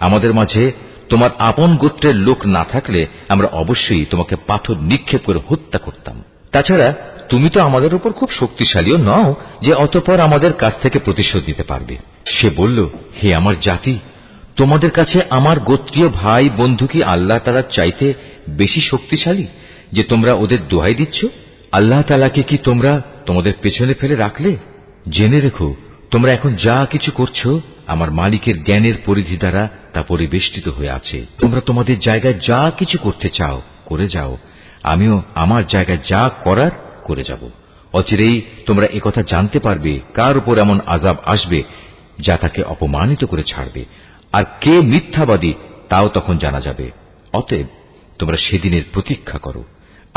আমাদের মাঝে তোমার আপন গোত্রের লোক না থাকলে আমরা অবশ্যই তোমাকে পাথর নিক্ষেপ করে হত্যা করতাম। তাছাড়া তুমি তো আমাদের উপর খুব শক্তিশালীও নও যে অতঃপর আমাদের কাছ থেকে প্রতিশোধ দিতে পারবে। সে বলল, হে আমার জাতি, তোমাদের কাছে আমার গোত্রীয় ভাই বন্ধু কি আল্লাহ তাআলার চাইতে বেশি শক্তিশালী যে তোমরা ওদের দোহাই দিচ্ছ? আল্লাহ তাআলাকে কি তোমরা তোমাদের পেছনে ফেলে রাখলে? জেনে রেখো, তোমরা এখন যা কিছু করছো আমার মালিকের জ্ঞানের পরিধি দ্বারা তা পরিবেষ্টিত হয়ে আছে। তোমরা তোমাদের জায়গায় যা কিছু করতে চাও করে যাও, আমিও আমার জায়গায় যা করার করে যাব। অচিরেই তোমরা একথা জানতে পারবে কার উপর এমন আযাব আসবে যা তাকে অপমানিত করে ছাড়বে, আর কে মিথ্যাবাদী তাও তখন জানা যাবে। অতএব তোমরা সেদিনের প্রতীক্ষা করো,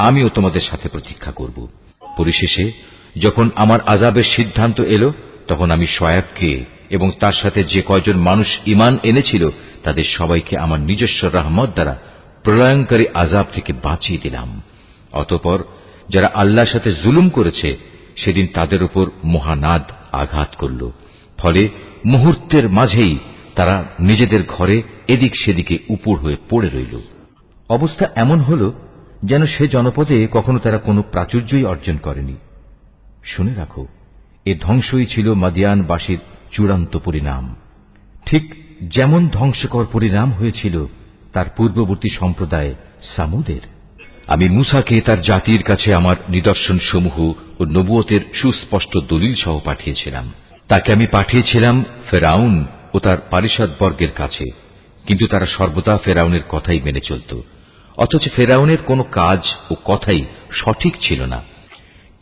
আমিও তোমাদের সাথে প্রতীক্ষা করব। পরিশেষে যখন আমার আযাবের সিদ্ধান্ত এলো, তখন আমি শুআয়বকে এবং তার সাথে যে কয়জন মানুষ ঈমান এনেছিল তাদের সবাইকে আমার নিজস্ব রহমত দ্বারা প্রলয়ঙ্কারী আযাব থেকে বাঁচিয়ে দিলাম। অতঃপর যারা আল্লাহর সাথে জুলুম করেছে সেদিন তাদের উপর মহানাদ আঘাত করল, ফলে মুহূর্তের মাঝেই তারা নিজেদের ঘরে এদিক সেদিকে উপুর হয়ে পড়ে রইল। অবস্থা এমন হল যেন সে জনপদে কখনো তারা কোনো প্রাচুর্যই অর্জন করেনি। শুনে রাখো, এ ধ্বংসই ছিল মাদিয়ানবাসীর চূড়ান্ত পরিণাম, ঠিক যেমন ধ্বংসকর পরিণাম হয়েছিল তার পূর্ববর্তী সম্প্রদায় সামুদের। আমি মূসাকে তার জাতির কাছে আমার নিদর্শন সমূহ ও নবুয়তের সুস্পষ্ট দলিল সহ পাঠিয়েছিলাম। তাকে আমি পাঠিয়েছিলাম ফেরাউন ও তার পারিষদবর্গের কাছে, কিন্তু তারা সর্বদা ফেরাউনের কথাই মেনে চলত। অথচ ফেরাউনের কোনো কাজ ও কথাই সঠিক ছিল না।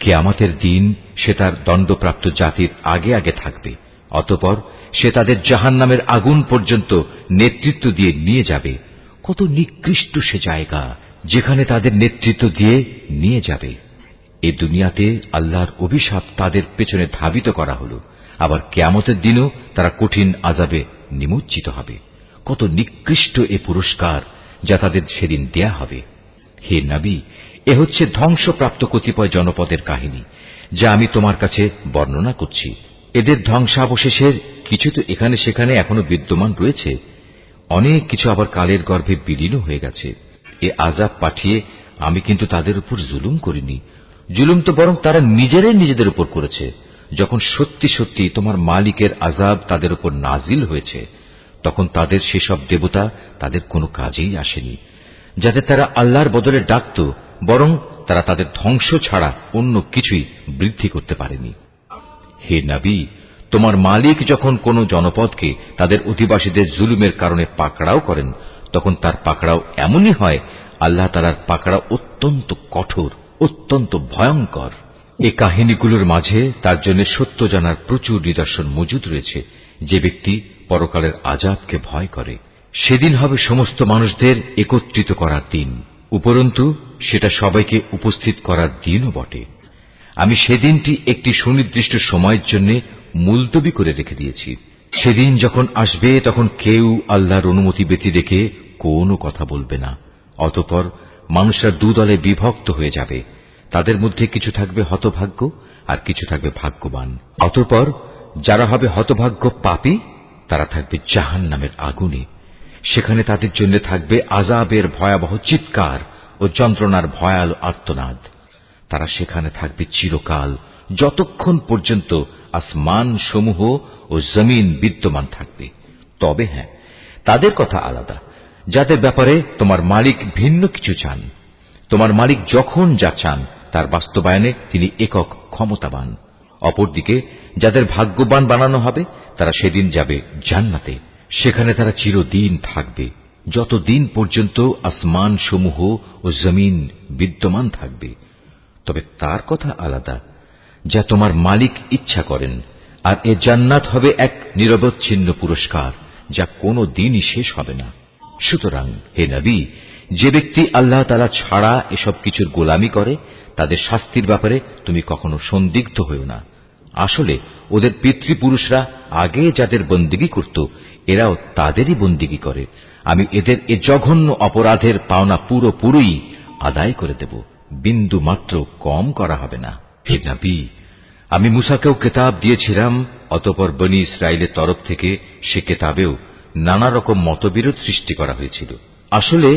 কিয়ামতের দিন সে তার দণ্ডপ্রাপ্ত জাতির আগে আগে থাকবে, অতঃপর সে তাদের জাহান্নামের আগুন পর্যন্ত নেতৃত্ব দিয়ে নিয়ে যাবে। কত নিকৃষ্ট সে জায়গা যেখানে তাদের নেতৃত্ব দিয়ে নিয়ে যাবে। এ দুনিয়াতে আল্লাহর অভিশাপ তাদের পেছনে ধাবিত করা হল, আবার কিয়ামতের দিনও তারা কঠিন আযাবে নিমজ্জিত হবে। কত নিকৃষ্ট এ পুরস্কার যা তাদের সেদিন দেয়া হবে। হে নবী, এ হচ্ছে ধ্বংসপ্রাপ্ত কতিপয় জনপদের কাহিনী যা আমি তোমার কাছে বর্ণনা করছি। এদের ধ্বংসাবশেষের কিছু তো এখানে সেখানে এখনো বিদ্যমান রয়েছে, অনেক কিছু আবার কালের গর্ভে বিলীন হয়ে গেছে। এ আযাব পাঠিয়ে আমি কিন্তু তাদের উপর জুলুম করিনি, জুলুম তো বরং তারা নিজেরাই নিজেদের উপর করেছে। যখন সত্যি সত্যি তোমার মালিকের আযাব তাদের উপর নাজিল হয়েছে, তখন তাদের সেসব দেবতা তাদের কোনো কাজেই আসেনি, যাদের তারা আল্লাহর বদলে ডাকত, বরং তারা তাদের ধ্বংস ছাড়া অন্য কিছুই বৃদ্ধি করতে পারেনি। হে নবী, তোমার মালিক যখন কোন জনপদকে তাদের অধিবাসীদের জুলুমের কারণে পাকড়াও করেন, তখন তার পাকড়াও এমনই হয়, আল্লাহ তাআলার পাকড়াও অত্যন্ত কঠোর, অত্যন্ত ভয়ঙ্কর। এ কাহিনীগুলোর মাঝে তার জন্য সত্য জানার প্রচুর নিদর্শন মজুদ রয়েছে। যে ব্যক্তি পরকালের আযাবকে ভয় করে, সেদিন হবে সমস্ত মানুষদের একত্রিত করার দিন, উপরন্তু সেটা সবাইকে উপস্থিত করার দিনও বটে। আমি সেদিনটি একটি সুনির্দিষ্ট সময়ের জন্য মুলতবি করে রেখে দিয়েছি। সেদিন যখন আসবে, তখন কেউ আল্লাহর অনুমতি ব্যতী রেখে কোনো কথা বলবে না। অতঃপর মানুষরা দুদলে বিভক্ত হয়ে যাবে, তাদের মধ্যে কিছু থাকবে হতভাগ্য আর কিছু থাকবে ভাগ্যবান। অতঃপর যারা হবে হতভাগ্য পাপী, তারা থাকবে জাহান্নামের আগুনে। সেখানে তাদের জন্য থাকবে আযাবের ভয়াবহ চিৎকার ও যন্ত্রণার ভয়াল আর্তনাদ। তারা সেখানে থাকবে চিরকাল, যতক্ষণ পর্যন্ত আসমান সমূহ ও জমিন বিদ্যমান থাকবে। তবে হ্যাঁ, তাদের কথা আলাদা, যাদের ব্যাপারে তোমার মালিক ভিন্ন কিছু চান। তোমার মালিক যখন যা চান তার বাস্তবায়নে তিনি একক ক্ষমতাবান। অপরদিকে যাদের ভাগ্যবান বানানো হবে, তারা সেদিন যাবে জান্নাতে। সেখানে তারা চিরদিন থাকবে, যতদিন পর্যন্ত আসমান সমূহ ও জমিন বিদ্যমান থাকবে। তবে তার কথা আলাদা, যা তোমার মালিক ইচ্ছা করেন। আর এ জান্নাত হবে এক নিরবচ্ছিন্ন পুরস্কার, যা কোনো দিনই শেষ হবে না। সুতরাং হে নবী, যে ব্যক্তি আল্লাহ তাআলা ছাড়া এসব কিছুর গোলামি করে, তাদের শাস্তির ব্যাপারে তুমি কখনো সন্দিগ্ধ হও না। আসলে ওদের পিতৃপুরুষরা আগে যাদের বন্দিগি করত, এরাও তাদেরই বন্দিগি করে। আমি এদের এ জঘন্য অপরাধের পাওনা পুরোপুরি আদায় করে দেব, বিন্দু মাত্র কম করা হবে না। হে নবী, আমি মূসাকেও কিতাব দিয়েছিলাম, অতঃপর বনী ইসরাইলের তরফ থেকে সে কিতাবেও নানা রকম মতবিরোধ সৃষ্টি করা হয়েছিল। আসলে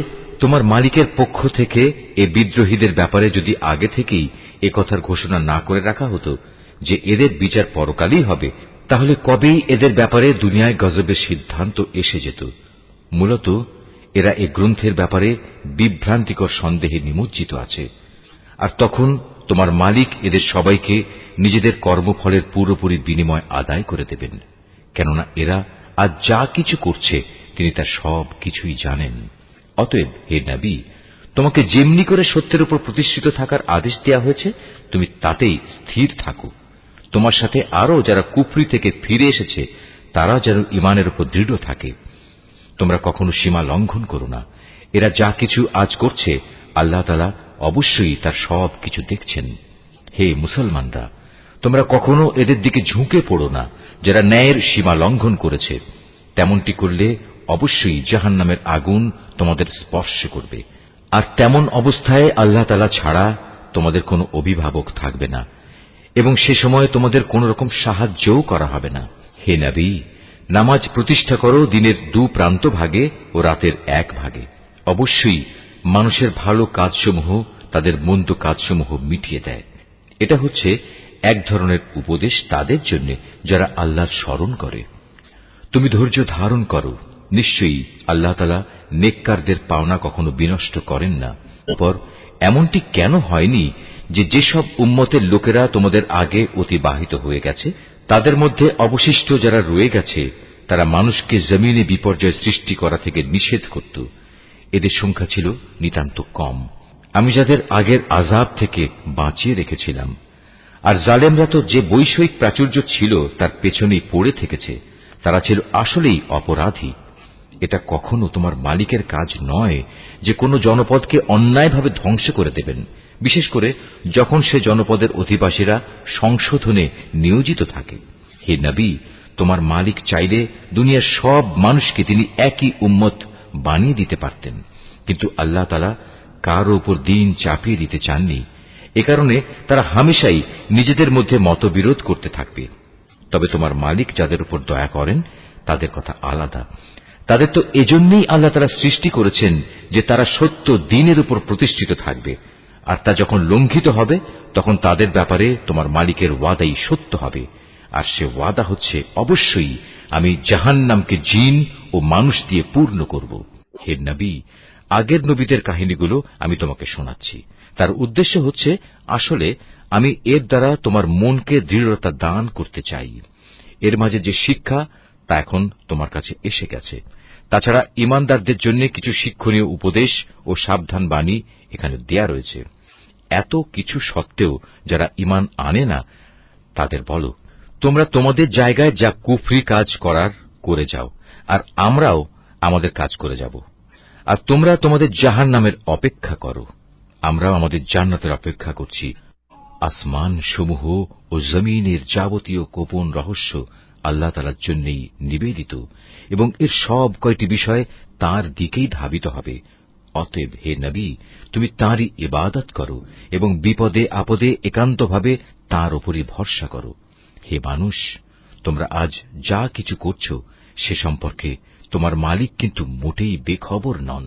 তোমার মালিকের পক্ষ থেকে এ বিদ্রোহীদের ব্যাপারে যদি আগে থেকেই এ কথার ঘোষণা না করে রাখা হতো যে এদের বিচার পরকালই হবে, তাহলে কবেই এদের ব্যাপারে দুনিয়ায় গজবের সিদ্ধান্ত এসে যেত। মূলত এরা এ গ্রন্থের ব্যাপারে বিভ্রান্তিকর সন্দেহে নিমজ্জিত আছে। আর তখন তোমার মালিক এদের সবাইকে নিজেদের কর্মফলের পুরোপুরি বিনিময় আদায় করে দেবেন, কেননা এরা আজ যা কিছু করছে তিনি তার সব কিছুই জানেন। অতএব হে নবী, তোমাকে যেমনি করে সত্যের উপর প্রতিষ্ঠিত থাকার আদেশ দেওয়া হয়েছে, তুমি তাতেই স্থির থাকো। তোমার সাথে আরো যারা কুফরি থেকে ফিরে এসেছে, তারা যেন ঈমানের উপর দৃঢ় থাকে। তোমরা কখনো সীমা লঙ্ঘন করো না। এরা যা কিছু আজ করছে, আল্লাহ তাআলা অবশ্যই তার সব কিছু দেখছেন। হে মুসলমানরা, তোমরা কখনো এদের দিকে ঝুঁকে পড়ো না যারা ন্যায়ের সীমা লঙ্ঘন করেছে। তেমনটি করলে অবশ্যই জাহান্নামের আগুন তোমাদের স্পর্শ করবে। আর তেমন অবস্থায় আল্লাহ তাআলা ছাড়া তোমাদের কোনো অভিভাবক থাকবে না, এবং সে সময় তোমাদের কোন রকম সাহায্যও করা হবে না। হে নবী, নামাজ প্রতিষ্ঠা করো দিনের 2 প্রান্ত ভাগে ও রাতের 1 ভাগে। অবশ্যই মানুষের ভালো কাজসমূহ তাদের মন্দ কাজসমূহ মিটিয়ে দেয়। এটা হচ্ছে এক ধরনের উপদেশ তাদের জন্য যারা আল্লাহর স্মরণ করে। তুমি ধৈর্য ধারণ করো, নিশ্চয়ই আল্লাহ তাআলা নেককারদের পাওনা কখনো বিনষ্ট করেন না। পর এমনটি কেন হয়নি যে যেসব উম্মতের লোকেরা তোমাদের আগে অতিবাহিত হয়ে গেছে, তাদের মধ্যে অবশিষ্ট যারা রয়ে গেছে, তারা মানুষকে জমিনে বিপর্যয় সৃষ্টি করা থেকে নিষেধ করত। এদের সংখ্যা ছিল নিতান্ত কম। আমি যাদের আগের আযাব থেকে বাঁচিয়ে রেখেছিলাম। আর জালেমরা তো যে বৈষয়িক প্রাচুর্য ছিল তার পেছনেই পড়ে থেকেছে, তারা ছিল আসলেই অপরাধী। এটা কখনো তোমার মালিকের কাজ নয় যে কোনো জনপদকে অন্যায়ভাবে ধ্বংস করে দেবেন, বিশেষ করে যখন সে জনপদের অধিবাসীরা সংশোধনে নিয়োজিত থাকে। হে নবী, তোমার মালিক চাইলে দুনিয়ার সব মানুষকে তিনি একই উম্মত বানিয়ে দিতে পারতেন, কিন্তু আল্লাহ তাআলা কারো উপর দিন চাপিয়ে দিতে চাননি। এ কারণে তারা হামেশাই নিজেদের মধ্যে মতবিরোধ করতে থাকবে। তবে তোমার মালিক যাদের উপর দয়া করেন তাদের কথা আলাদা। তাদের তো এজন্যই আল্লাহ তাআলা সৃষ্টি করেছেন যে তারা সত্য দ্বীনের উপর প্রতিষ্ঠিত থাকবে, আর তা যখন লঙ্ঘিত হবে তখন তাদের ব্যাপারে তোমার মালিকের ওয়াদাই সত্য হবে। আর সে ওয়াদা হচ্ছে, অবশ্যই আমি জাহান্নামকে জিন ও মানুষ দিয়ে পূর্ণ করব। হে নবী, আগের নবীদের কাহিনীগুলো আমি তোমাকে শোনাচ্ছি। তার উদ্দেশ্য হচ্ছে, আসলে আমি এর দ্বারা তোমার মনকে দৃঢ়তা দান করতে চাই। এর মাঝে যে শিক্ষা তা এখন তোমার কাছে এসে গেছে। তাছাড়া ঈমানদারদের জন্য কিছু শিক্ষণীয় উপদেশ ও সাবধান বাণী এখানে দেয়া রয়েছে। এত কিছু সত্ত্বেও যারা ঈমান আনে না তাদের বলো, তোমরা তোমাদের জায়গায় যা কুফরি কাজ করার করে যাও, আর আমরাও আমাদের কাজ করে যাব। আর তোমরা তোমাদের জাহান্নামের অপেক্ষা করো, আমরাও আমাদের জান্নাতের অপেক্ষা করছি। আসমান সমূহ ও জমিনের যাবতীয় গোপন রহস্য আল্লাহ তাআলার জন্যই নিবেদিত, এবং এর সব কয়টি বিষয় তাঁর দিকেই ধাবিত হবে। অতএব হে নবী, তুমি তাঁরই ইবাদত করো এবং বিপদে আপদে একান্তভাবে তাঁর উপরই ভরসা করো। হে মানুষ, তোমরা আজ যা কিছু করছ সে সম্পর্কে তোমার মালিক কিন্তু মোটেই বেখবর নন।